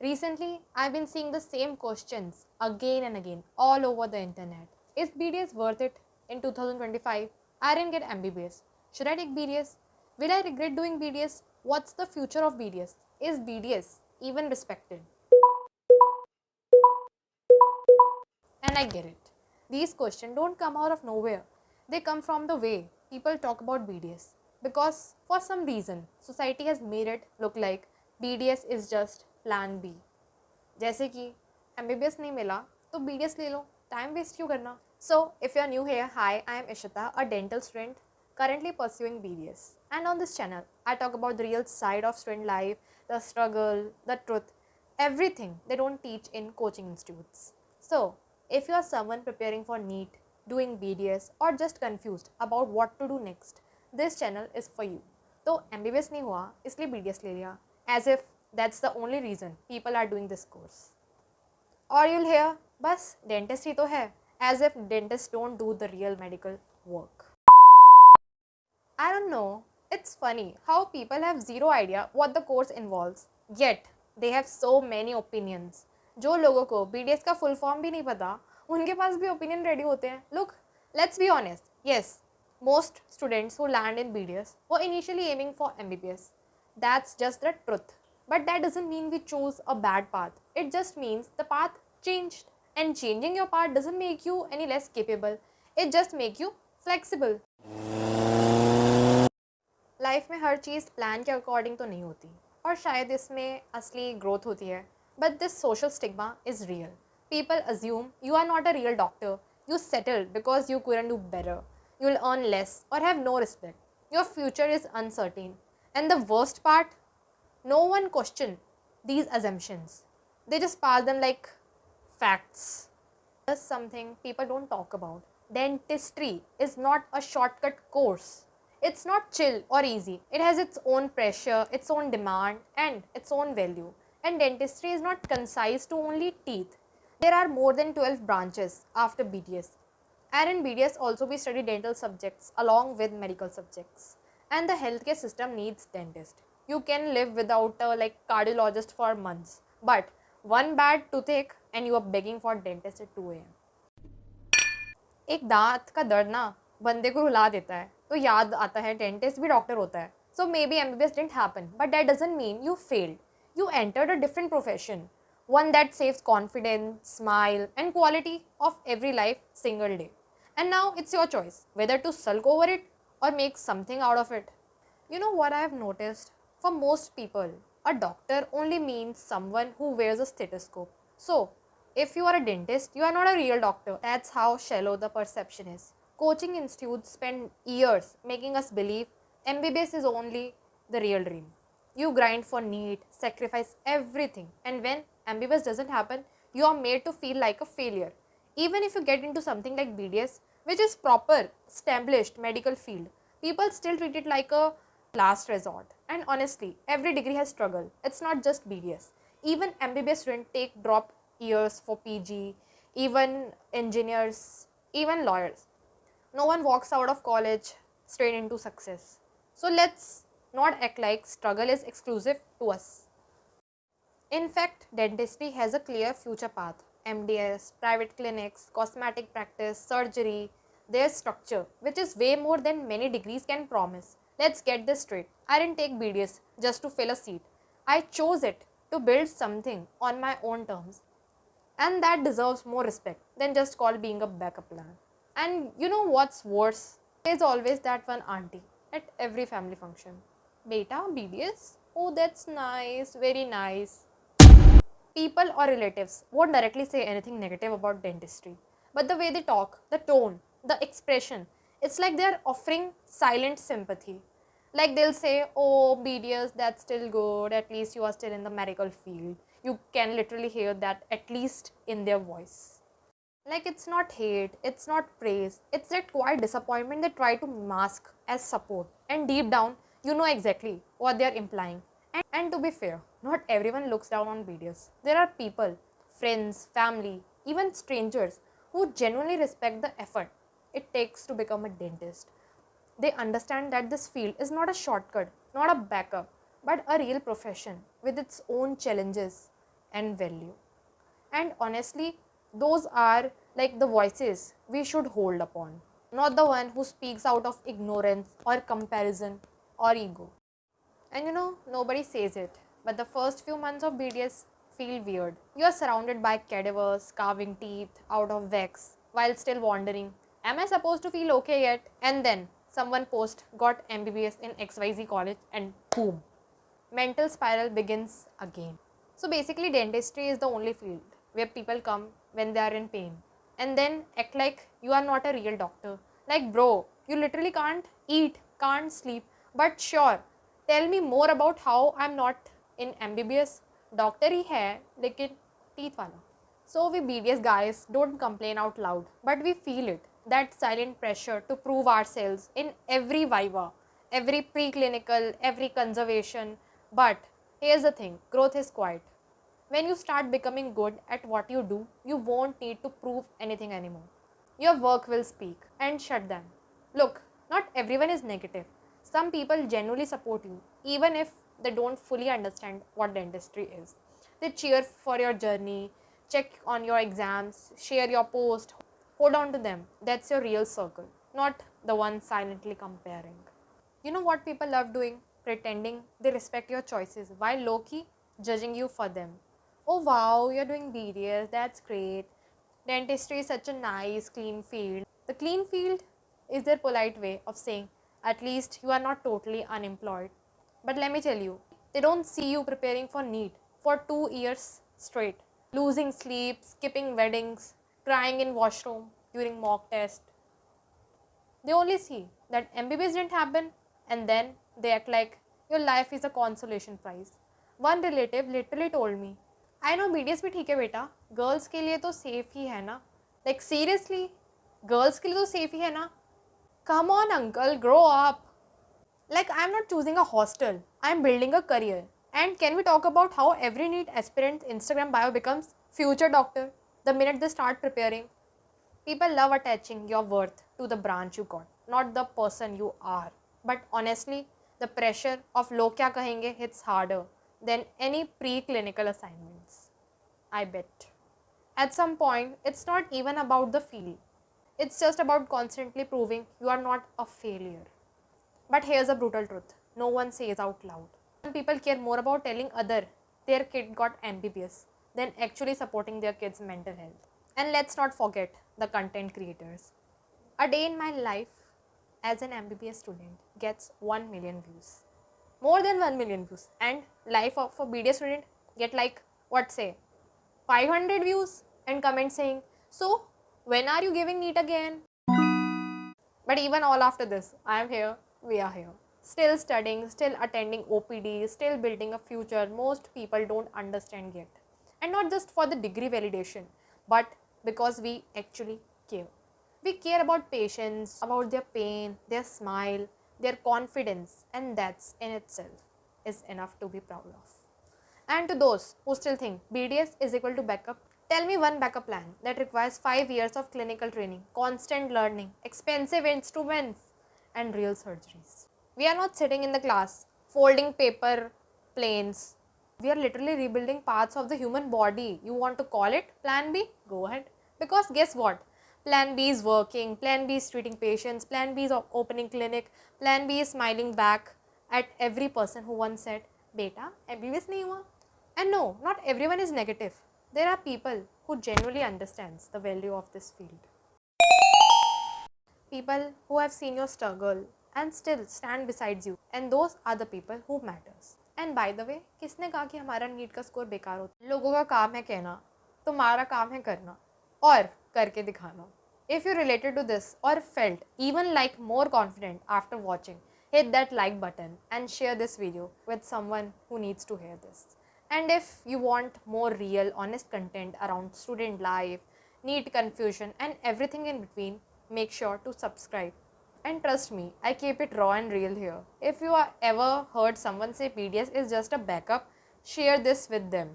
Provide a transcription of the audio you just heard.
Recently, I've been seeing the same questions again and again all over the internet. Is BDS worth it in 2025? I didn't get MBBS. Should I take BDS? Will I regret doing BDS? What's the future of BDS? Is BDS even respected? And I get it. These questions don't come out of nowhere. They come from the way people talk about BDS. Because for some reason, society has made it look like BDS is just plan B. जैसे कि MBBS नहीं मिला तो BDS ले लो, time waste क्यों करना? So, if you are new here, hi, I am Ishita, a dental student currently pursuing BDS. And on this channel, I talk about the real side of student life, the struggle, the truth, everything they don't teach in coaching institutes. So, if you are someone preparing for Neet, doing BDS, or just confused about what to do next, this channel is for you. तो MBBS नहीं हुआ इसलिए BDS ले लिया, as if that's the only reason people are doing this course. Or you'll hear, बस dentist ही तो है, as if dentists don't do the real medical work. I don't know, it's funny how people have zero idea what the course involves, yet they have so many opinions. जो लोगों को BDS का full form भी नहीं पता, उनके पास भी opinion ready होते हैं. Look, let's be honest. Yes, most students who land in BDS were initially aiming for MBBS. That's just the truth. But that doesn't mean we chose a bad path. It just means the path changed. And changing your path doesn't make you any less capable. It just makes you flexible. Life में हर चीज़ plan के according तो नहीं होती और शायद इसमें असली growth होती है. But this social stigma is real. People assume you are not a real doctor. You settled because you couldn't do better. You will earn less or have no respect. Your future is uncertain. And the worst part, no one question these assumptions. They just pass them like facts. There's something people don't talk about. Dentistry is not a shortcut course. It's not chill or easy. It has its own pressure, its own demand, and its own value. And dentistry is not concise to only teeth. There are more than 12 branches after BDS. And in BDS also we study dental subjects along with medical subjects. And the healthcare system needs dentist. You can live without a cardiologist for months. But one bad toothache and you are begging for dentist at 2 a.m. एक दांत का दर्द ना बंदे को रुला देता है तो याद आता है डेंटिस्ट भी डॉक्टर होता है. So maybe MBBS didn't happen, but that doesn't mean you failed. You entered a different profession, one that saves confidence, smile, and quality of every life single day. And now it's your choice whether to sulk over it or make something out of it. You know what I have noticed? For most people, a doctor only means someone who wears a stethoscope. So, if you are a dentist, you are not a real doctor. That's how shallow the perception is. Coaching institutes spend years making us believe MBBS is only the real dream. You grind for Neet, sacrifice everything, and when MBBS doesn't happen, you are made to feel like a failure. Even if you get into something like BDS, which is proper, established medical field, people still treat it like a last resort. And honestly, every degree has struggle. It's not just BDS. Even MBBS students take drop years for PG, even engineers, even lawyers. No one walks out of college straight into success. So let's not act like struggle is exclusive to us. In fact, dentistry has a clear future path. MDS, private clinics, cosmetic practice, surgery, there's structure, which is way more than many degrees can promise. Let's get this straight. I didn't take BDS just to fill a seat. I chose it to build something on my own terms. And that deserves more respect than just call being a backup plan. And you know what's worse? There's always that one auntie at every family function. Beta, BDS? Oh, that's nice, very nice. People or relatives won't directly say anything negative about dentistry. But the way they talk, the tone, the expression, it's like they're offering silent sympathy. Like they'll say, oh, BDS, that's still good, at least you are still in the medical field. You can literally hear that at least in their voice. Like it's not hate, it's not praise, it's that quiet disappointment they try to mask as support. And deep down, you know exactly what they are implying. And to be fair, not everyone looks down on BDS. There are people, friends, family, even strangers who genuinely respect the effort it takes to become a dentist. They understand that this field is not a shortcut, not a backup, but a real profession with its own challenges. and value. And honestly, those are like the voices we should hold upon, not the one who speaks out of ignorance or comparison or ego. And nobody says it, but the first few months of BDS feel weird. You are surrounded by cadavers, carving teeth out of wax while still wondering, am I supposed to feel okay yet? And then someone posts, got MBBS in XYZ college, and boom, mental spiral begins again. So basically, dentistry is the only field where people come when they are in pain and then act like you are not a real doctor. Like, bro, you literally can't eat, can't sleep, but sure, tell me more about how I'm not in MBBS. Doctor ही है, लेकिन teeth वाला. So we BDS guys don't complain out loud, but we feel it. That silent pressure to prove ourselves in every viva, every preclinical, every conservation. But here's the thing, growth is quiet. When you start becoming good at what you do, you won't need to prove anything anymore. Your work will speak and shut them. Look, not everyone is negative. Some people genuinely support you, even if they don't fully understand what dentistry is. They cheer for your journey, check on your exams, share your post, hold on to them. That's your real circle, not the one silently comparing. You know what people love doing? Pretending they respect your choices while low-key judging you for them. Oh wow, you're doing BDS, that's great. Dentistry is such a nice, clean field. The clean field is their polite way of saying, at least you are not totally unemployed. But let me tell you, they don't see you preparing for Neet for 2 years straight, losing sleep, skipping weddings, crying in washroom during mock test. They only see that MBBS didn't happen and then they act like your life is a consolation prize. One relative literally told me, I know BDS भी ठीक है बेटा, girls के लिए तो safe ही है ना. Like seriously, girls के लिए तो सेफ ही है ना. Come on uncle, grow up. Like I'm not choosing a hostel, I'm building a career. And can we talk about how every Neet aspirant's Instagram bio becomes future doctor the minute they start preparing? People love attaching your worth to the branch you got, not the person you are. But honestly, the pressure of log kya kahenge hits harder than any pre-clinical assignments. I bet. At some point, it's not even about the field. It's just about constantly proving you are not a failure. But here's a brutal truth. No one says out loud. Some people care more about telling other their kid got MBBS than actually supporting their kid's mental health. And let's not forget the content creators. A day in my life as an MBBS student gets 1 million views. More than 1 million views. And life of a BDS student get like, what say, 500 views and comments saying, so when are you giving Neet again? But even all after this, I am here, we are here. Still studying, still attending OPD, still building a future most people don't understand yet. And not just for the degree validation, but because we actually care. We care about patients, about their pain, their smile, their confidence, and that's in itself is enough to be proud of. And to those who still think BDS is equal to backup, tell me one backup plan that requires 5 years of clinical training, constant learning, expensive instruments, and real surgeries. We are not sitting in the class, folding paper planes. We are literally rebuilding parts of the human body. You want to call it Plan B? Go ahead. Because guess what? Plan B is working, Plan B is treating patients, Plan B is opening clinic, Plan B is smiling back at every person who once said, Beta, MBBS nahi hua. And no, not everyone is negative. There are people who genuinely understands the value of this field. People who have seen your struggle and still stand beside you. And those are the people who matters. And by the way, किसने कहा कि हमारा NEET का score बेकार होता है? लोगों का काम है कहना, तुम्हारा काम है करना और करके दिखाना. If you related to this or felt even like more confident after watching, hit that like button and share this video with someone who needs to hear this. And if you want more real, honest content around student life, NEET confusion and everything in between, make sure to subscribe. And trust me, I keep it raw and real here. If you ever heard someone say BDS is just a backup, share this with them.